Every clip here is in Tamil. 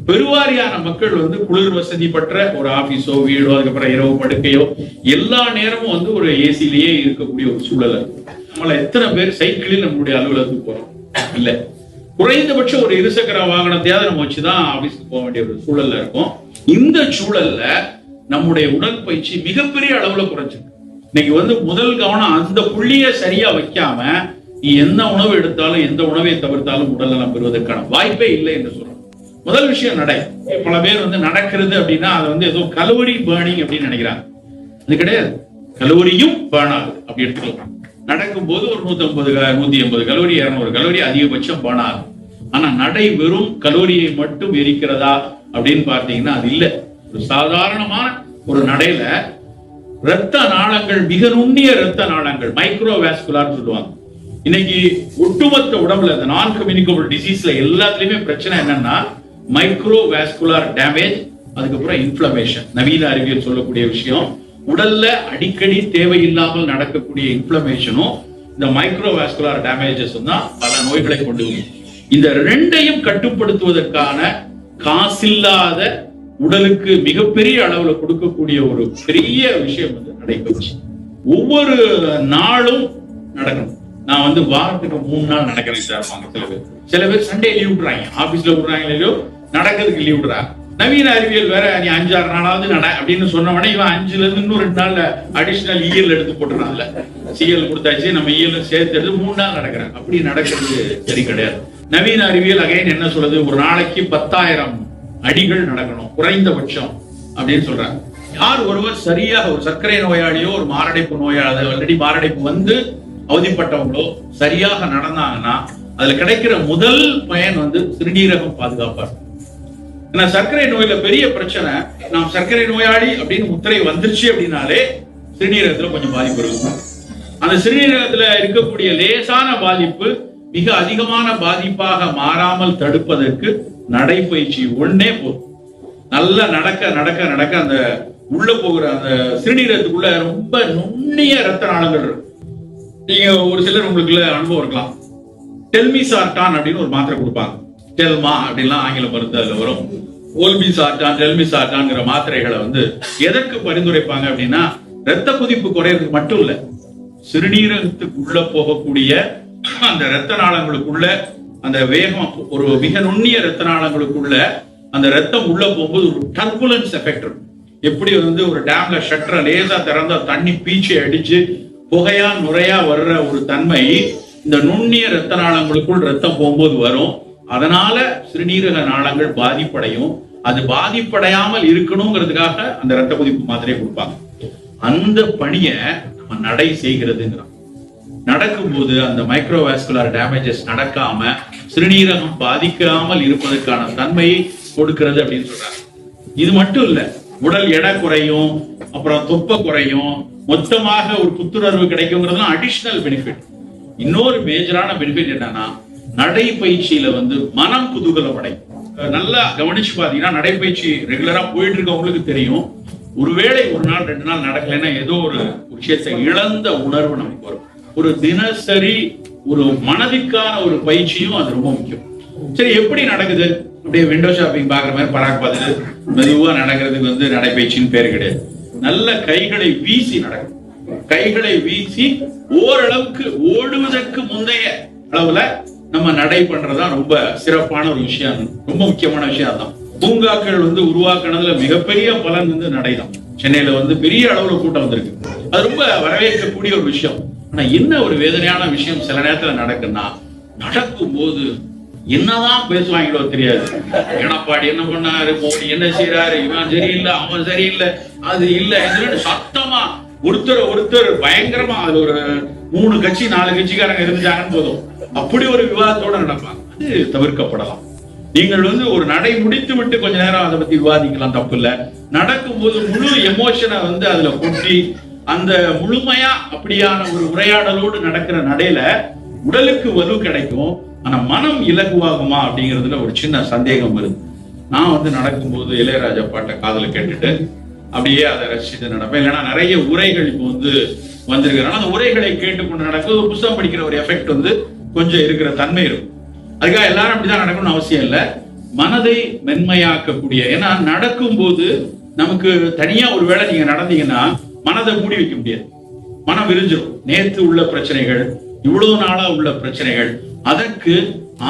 பெருவாரியான மக்கள் வந்து குளிர் வசதி பெற்ற ஒரு ஆபீஸோ வீடோ அதுக்கப்புறம் இரவு படுக்கையோ எல்லா நேரமும் வந்து ஒரு ஏசிலேயே இருக்கக்கூடிய ஒரு சூழல் இருக்கு. நம்மள எத்தனை பேர் சைக்கிளில் நம்மளுடைய அலுவலகத்துக்கு போறோம்? இல்ல, குறைந்தபட்சம் ஒரு இருசக்கர வாகனத்தையாவது நம்ம வச்சுதான் ஆபீஸ்க்கு போக வேண்டிய ஒரு சூழல்ல இருக்கும். இந்த சூழல்ல நம்முடைய உடற்பயிற்சி மிகப்பெரிய அளவுல குறைஞ்சிருக்கு. இன்னைக்கு வந்து முதல் கவனம் அந்த புள்ளிய சரியா வைக்காம நீ எந்த உணவு எடுத்தாலும் எந்த உணவை தவிர்த்தாலும் உடல் நலம் பெறுவதற்கான வாய்ப்பே இல்லை என்று சொல்றோம். முதல் விஷயம் நடை. பல பேர் வந்து நடக்கிறது அப்படின்னா அது வந்து ஏதோ கலோரி பர்னிங் அப்படின்னு நினைக்கிறாங்க. அது கிடையாது. கலோரியும் பர்ன் ஆகுது அப்படி எடுத்துக்கலாம். நடக்கும் போது ஒரு 150 180 கலோரி 200 கலோரி அதிகபட்சம் பர்ன் ஆகும். ஆனா நடை வெறும் கலோரியை மட்டும் எரிக்கிறதா அப்படின்னு பார்த்தீங்கன்னா அது இல்லை. ஒரு சாதாரணமான ஒரு நடையில இரத்த நாளங்கள், மிக நுண்ணிய இரத்த நாளங்கள், மைக்ரோவாஸ்குலார் சொல்லுவாங்க. இன்னைக்கு ஒட்டுமொத்த உடம்புல இந்த நான் கம்யூனிகபிள் டிசீஸ்ல எல்லாத்துலயுமே பிரச்சனை என்னன்னா மைக்ரோவாஸ்குலார் டேமேஜ், அதுக்கப்புறம் இன்ஃப்ளமேஷன். நவீன அறிவியல் சொல்லக்கூடிய விஷயம், உடல்ல அடிக்கடி தேவையில்லாமல் நடக்கக்கூடிய இன்ஃப்ளமேஷனும் இந்த மைக்ரோவாஸ்குலார் டேமேஜஸ் தான் பல நோய்களை கொண்டு வரும். இந்த ரெண்டையும் கட்டுப்படுத்துவதற்கான காசில்லாத உடலுக்கு மிகப்பெரிய அளவுல கொடுக்கக்கூடிய ஒரு பெரிய விஷயம் வந்து நடைபயிற்சி. ஒவ்வொரு நாளும் நடக்கணும். நான் வந்து வாரத்துக்கு 3 நாள் நடக்கிறேன் சார். சில பேர் சண்டே லீவ் விடுறாங்க, ஆபீஸ்ல விடுறாங்க இல்லையோ, நடக்கிறதுக்கு லீவ் விடுறாங்க. நவீன அறிவியல் வேற, நீ 5-6 நாளாவது நட அப்படின்னு சொன்னவனே இவன் 5ல இருந்து இன்னும் 2 நாள்ல அடிஷனல் இயல் எடுத்து போட்டுறாங்கல்ல. சிஎல் கொடுத்தாச்சு, நம்ம இயல் சேர்த்து எடுத்து 3 நாள் நடக்கிறேன். அப்படி நடக்கிறது சரி கிடையாது. நவீன அறிவியல் அகைன் என்ன சொல்றது, ஒரு நாளைக்கு 10,000 அடிகள் நடக்கணும் குறைந்தபட்சம் அப்படின்னு சொல்றாங்க. யார் ஒருவர் சரியாக ஒரு சர்க்கரை நோயாளியோ ஒரு மாரடைப்பு நோயாளி, ஆல்ரெடி மாரடைப்பு வந்து அவதிப்பட்டவங்களோ சரியாக நடந்தாங்கன்னா அதுல கிடைக்கிற முதல் பயன் வந்து சிறுநீரகம் பாதுகாப்பா இருக்கும். ஏன்னா சர்க்கரை நோயில பெரிய பிரச்சனை, நாம் சர்க்கரை நோயாளி அப்படின்னு முத்திரை வந்துருச்சு அப்படின்னாலே சிறுநீரகத்துல கொஞ்சம் பாதிப்பு இருக்கும். அந்த சிறுநீரகத்துல இருக்கக்கூடிய லேசான பாதிப்பு மிக அதிகமான பாதிப்பாக மாறாமல் தடுப்பதற்கு நடைப்பயிற்சி ஒண்ணே போதும். நல்லா நடக்க நடக்க நடக்க அந்த உள்ள போகிற அந்த சிறுநீரகத்துக்குள்ள ரொம்ப நுண்ணிய ரத்த நாளங்கள் இருக்கும். நீங்க ஒரு சிலர் உங்களுக்குள்ள அனுபவம் இருக்கலாம். டெல்மிசார்டான் அப்படின்னு ஒரு மாத்திரை கொடுப்பாங்க. டெல்மா அப்படின்லாம் ஆங்கில மருந்து அதுல வரும். ஓல்மிசார்டான், டெல்மிசார்டான்ங்கிற மாத்திரைகளை வந்து எதற்கு பரிந்துரைப்பாங்க அப்படின்னா ரத்த கொதிப்பு குறையறதுக்கு மட்டும் இல்ல, சிறுநீரகத்துக்குள்ள போகக்கூடிய அந்த ரத்த நாளங்களுக்குள்ள அந்த வேகம், ஒரு மிக நுண்ணிய ரத்த நாளங்களுக்குள்ள அந்த ரத்தம் உள்ள போகும்போது ஒரு டர்புலன்ஸ் எஃபெக்ட் இருக்கும். எப்படி வந்து ஒரு டேம்ல ஷட்டரை லேசா திறந்தா தண்ணி பீச்சை அடிச்சு புகையா நுரையா வர்ற ஒரு தன்மை இந்த நுண்ணிய ரத்த நாளங்களுக்குள் ரத்தம் போகும்போது வரும். அதனால சிறுநீரக நாளங்கள் பாதிப்படையும். அது பாதிப்படையாமல் இருக்கணுங்கிறதுக்காக அந்த ரத்த கொதிப்பு மாத்திரையை கொடுப்பாங்க. அந்த பணியை நம்ம நடை செய்கிறதுங்கிறோம். நடக்கும்போது அந்த மைக்ரோவாஸ்குலர் டேமேஜஸ் நடக்காம சிறுநீரகம் பாதிக்காமல் இருப்பதற்கான தன்மையை கொடுக்கிறது அப்படின்னு சொல்றாங்க. இது மட்டும் இல்ல, உடல் எடை குறையும், அப்புறம் தொப்பை குறையும், மொத்தமாக ஒரு புத்துணர்வு கிடைக்குங்கிறது அடிஷனல் பெனிஃபிட். இன்னொரு மேஜரான பெனிஃபிட் என்னன்னா நடைப்பயிற்சியில வந்து மனம் குதூகலம் அடையும். நல்லா கவனிச்சு பாத்தீங்கன்னா நடைப்பயிற்சி ரெகுலரா போயிட்டு இருக்கவங்களுக்கு தெரியும், ஒருவேளை 1 நாள் 2 நாள் நடக்கலைன்னா ஏதோ ஒரு விஷயத்தை இழந்த உணர்வு நமக்கு வரும். ஒரு தினசரி ஒரு மனதிற்கான ஒரு பயிற்சியும் அது ரொம்ப முக்கியம். சரி, எப்படி நடக்குது? அப்படியே விண்டோ ஷாப்பிங் பாக்குற மாதிரி பராக் பார்த்துட்டு மெதுவா நடக்கிறதுக்கு வந்து நடைப்பயிற்சின்னு பேரு கிடையாது. நல்ல கைகளை வீசி நடக்கும். கைகளை வீசி ஓரளவுக்கு ஓடுவதற்கு முந்தைய அளவுல நம்ம நடை பண்றதா ரொம்ப சிறப்பான ஒரு விஷயம், ரொம்ப முக்கியமான விஷயம். அதான் பூங்காக்கள் வந்து உருவாக்குனதுல மிகப்பெரிய பலன் வந்து நடைதான். சென்னையில வந்து பெரிய அளவுல கூட்டம் வந்திருக்கு. அது ரொம்ப வரவேற்கக்கூடிய ஒரு விஷயம். ஆனா என்ன ஒரு வேதனையான விஷயம் சில நேரத்துல நடக்குன்னா, நடக்கும் போது என்னதான் பேசுவாங்களோ தெரியாது. எடப்பாடி என்ன பண்ணாரு, மோடி என்ன செய்யறாரு, இவன் சரியில்லை, அவன் சரியில்லை, அது இல்லை, சத்தமா ஒருத்தர் பயங்கரமா, அது ஒரு 3 கட்சி 4 கட்சிக்காரங்க இருந்துட்டாங்கன்னு போதும் அப்படி ஒரு விவாதத்தோட நடப்பாங்க. அது தவிர்க்கப்படலாம். நீங்கள் வந்து ஒரு நடை முடித்து விட்டு கொஞ்ச நேரம் அதை பத்தி விவாதிக்கலாம், தப்பு இல்லை. நடக்கும்போது முழு எமோஷனை வந்து அதுல கொட்டி அந்த முழுமையா அப்படியான ஒரு உரையாடலோடு நடக்கிற நடையில உடலுக்கு வலு கிடைக்கும். ஆனா மனம் இலகுவாகுமா அப்படிங்கிறதுல ஒரு சின்ன சந்தேகம் வருது. நான் வந்து நடக்கும்போது இளையராஜா பாட்டை காதுல கேட்டுட்டு அப்படியே அதை ரசிச்சுட்டு நடப்பேன். இல்லைன்னா நிறைய உரைகள் இப்போ வந்து வந்திருக்கிறனால அந்த உரைகளை கேட்டுக்கொண்டு நடக்கும். ஒரு புத்தகம் படிக்கிற ஒரு எஃபெக்ட் வந்து கொஞ்சம் இருக்கிற தன்மை இருக்கும். அதுக்காக எல்லாரும் அப்படிதான் நடக்கணும்னு அவசியம் இல்லை. மனதை மென்மையாக்கக்கூடிய. ஏன்னா நடக்கும்போது நமக்கு தனியா ஒரு வேளை நீங்க நடந்தீங்கன்னா மனதை மூடி வைக்க முடியாது, மனம் விரிஞ்சிடும். நேற்று உள்ள பிரச்சனைகள், இவ்வளவு நாளா உள்ள பிரச்சனைகள், அதற்கு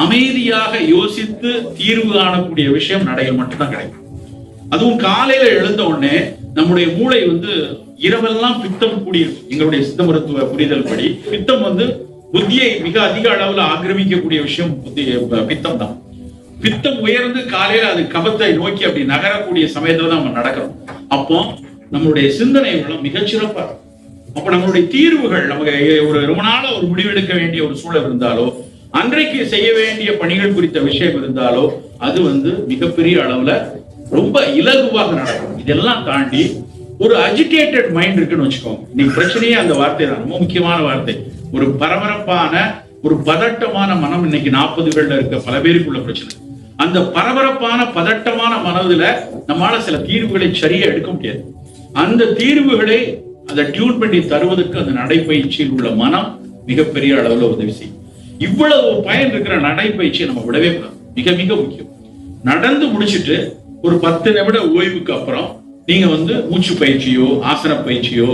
அமைதியாக யோசித்து தீர்வு காணக்கூடிய விஷயம் நடையில் மட்டும்தான் கிடைக்கும். அதுவும் காலையில எழுந்த உடனே நம்முடைய மூளை இரவெல்லாம் பித்தம் கூடியிருக்கும். எங்களுடைய சித்த மருத்துவ புரிதல் படி பித்தம் புத்தியை மிக அதிக அளவுல ஆக்கிரமிக்கக்கூடிய விஷயம் பித்தம் தான். பித்தம் உயர்ந்து காலையில அது கபத்தை நோக்கி அப்படி நகரக்கூடிய சமயத்துல தான் நம்ம நடக்கிறோம். அப்போ நம்மளுடைய சிந்தனை வளம் மிகச்சிறப்பா. அப்ப நம்மளுடைய தீர்வுகள், நமக்கு ஒரு ரொம்ப நாளா ஒரு முடிவெடுக்க வேண்டிய ஒரு சூழல் இருந்தாலோ, அன்றைக்கு செய்ய வேண்டிய பணிகள் குறித்த விஷயம் இருந்தாலோ, அது மிகப்பெரிய அளவுல ரொம்ப இலகுவாக நடக்கும். இதெல்லாம் தாண்டி ஒரு அஜிடேட்டட் மைண்ட் இருக்குன்னு வச்சுக்கோங்க. இன்னைக்கு பிரச்சனையே அந்த வார்த்தை தான், ரொம்ப முக்கியமான வார்த்தை. ஒரு பரபரப்பான, ஒரு பதட்டமான மனம் இன்னைக்கு 40கள்ல இருக்க பல பேருக்குள்ள பிரச்சனை. அந்த பரபரப்பான பதட்டமான மனதுல நம்மளால சில தீர்வுகளை சரியா எடுக்க முடியாது. அந்த தீர்வுகளை அதை டியூன் பண்ணி தருவதற்கு அந்த நடைப்பயிற்சியில் உள்ள மனம் மிகப்பெரிய அளவுல உதவி செய்யும். இவ்வளவு பயன் இருக்கிற நடைப்பயிற்சியை நம்ம விடவே கூடாது, மிக மிக முக்கியம். நடந்து முடிச்சுட்டு ஒரு 10 நிமிட ஓய்வுக்கு அப்புறம் நீங்க மூச்சு பயிற்சியோ, ஆசன பயிற்சியோ,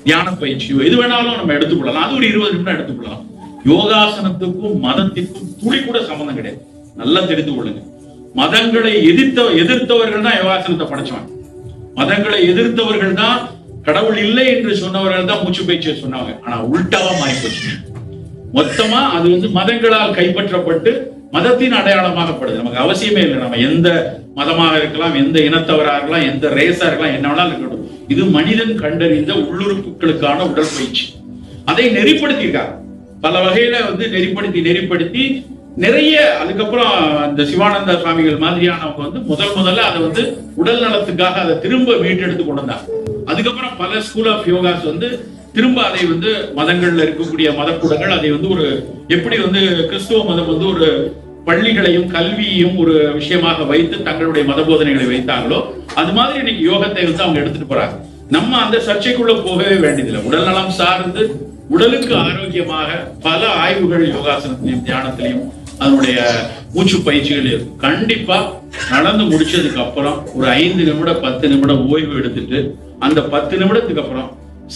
தியான பயிற்சியோ எது வேணாலும் நம்ம எடுத்துக்கொள்ளலாம். அது ஒரு 20 நிமிடம் எடுத்துக்கொள்ளலாம். யோகாசனத்துக்கும் மதத்திற்கும் துளி கூட சம்பந்தம் கிடையாது. நல்லா தெரிந்து கொள்ளுங்க. மதங்களை எதிர்த்தவர்கள் தான் யோகாசனத்தை படைச்சவங்க. மதங்களை எதிர்த்தவர்கள் தான், கடவுள் இல்லை என்று சொன்னவர்கள் தான் மூச்சு பயிற்சியை சொன்னாங்க. ஆனா உள்டாவா மாறி போச்சு. மொத்தமா அது மதங்களால் கைப்பற்றப்பட்டு மதத்தின் அடையாளமாகப்படுது. நமக்கு அவசியமே இல்லை. நம்ம எந்த மதமாக இருக்கலாம், எந்த இனத்தவராக இருக்கலாம், எந்த ரேஸா இருக்கலாம், என்ன வேணாலும் இருக்கட்டும். இது மனிதன் கண்டறிந்த உள்ளுறுப்புகளுக்கான உடற்பயிற்சி. அதை நெறிப்படுத்தியிருக்காங்க பல வகையில நெறிப்படுத்தி நிறைய. அதுக்கப்புறம் இந்த சிவானந்த சுவாமிகள் மாதிரியானவங்க முதல்ல அதை உடல் நலத்துக்காக அதை திரும்ப மீட்டெடுத்து கொண்டு வந்தாங்க. அதுக்கப்புறம் பல ஸ்கூல் ஆஃப் யோகாஸ் திரும்ப அதை மதங்கள்ல இருக்கக்கூடிய மதக்கூடங்கள் அதை ஒரு எப்படி கிறிஸ்துவ மதம் ஒரு பள்ளிகளையும் கல்வியையும் ஒரு விஷயமாக வைத்து தங்களுடைய மத போதனைகளை வைத்தாங்களோ, அது மாதிரி இன்னைக்கு யோகத்தை அவங்க எடுத்துட்டு போறாங்க. நம்ம அந்த சர்ச்சைக்குள்ள போகவே வேண்டியதில்லை. உடல் நலம் சார்ந்து உடலுக்கு ஆரோக்கியமாக பல ஆய்வுகள் யோகாசனத்திலையும் தியானத்திலையும் அதனுடைய மூச்சு பயிற்சிகள் இருக்கும். கண்டிப்பா நடந்து முடிச்சதுக்கு அப்புறம் ஒரு 5 நிமிடம் 10 நிமிடம் ஓய்வு எடுத்துட்டு அந்த 10 நிமிடத்துக்கு அப்புறம்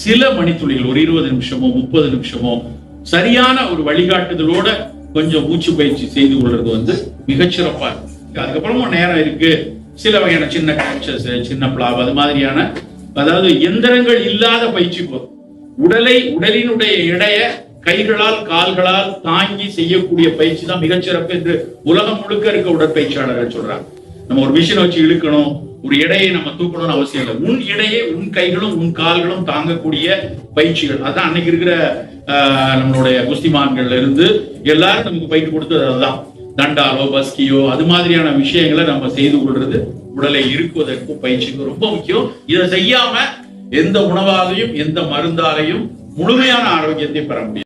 சில மணித்துளிகள், ஒரு 20 நிமிஷமோ 30 நிமிஷமோ சரியான ஒரு வழிகாட்டுதலோட கொஞ்சம் மூச்சு பயிற்சி செய்து கொள்றது மிகச்சிறப்பா இருக்கு. அதுக்கப்புறமும் நேரம் இருக்கு, சில வகையான சின்ன கேப்சர்ஸ், சின்ன பிளாப், அது மாதிரியான, அதாவது எந்திரங்கள் இல்லாத பயிற்சி போதும். உடலினுடைய எடைய கைகளால் கால்களால் தாங்கி செய்யக்கூடிய பயிற்சி தான் மிகச்சிறப்பு என்று உலகம் முழுக்க இருக்க உடற்பயிற்சியாளர்கள் சொல்றாங்க. நம்ம ஒரு மிஷினை வச்சு இழுக்கணும், ஒரு எடையை நம்ம தூக்கணும்னு அவசியம் இல்லை. உன் எடையை உன் கைகளும் உன் கால்களும் தாங்கக்கூடிய பயிற்சிகள். அதான் அன்னைக்கு இருக்கிற நம்மளுடைய குஸ்திமான்கள்ல இருந்து எல்லாரும் நமக்கு பயிற்சி கொடுத்தது அதுதான். தண்டாலோ பஸ்கியோ அது மாதிரியான விஷயங்களை நம்ம செய்து கொள்றது உடலை இருக்குவதற்கும் பயிற்சிக்கும் ரொம்ப முக்கியம். இதை செய்யாம எந்த உணவாலையும் எந்த மருந்தாலையும் முழுமையான ஆரோக்கியத்தை பெற முடியும்.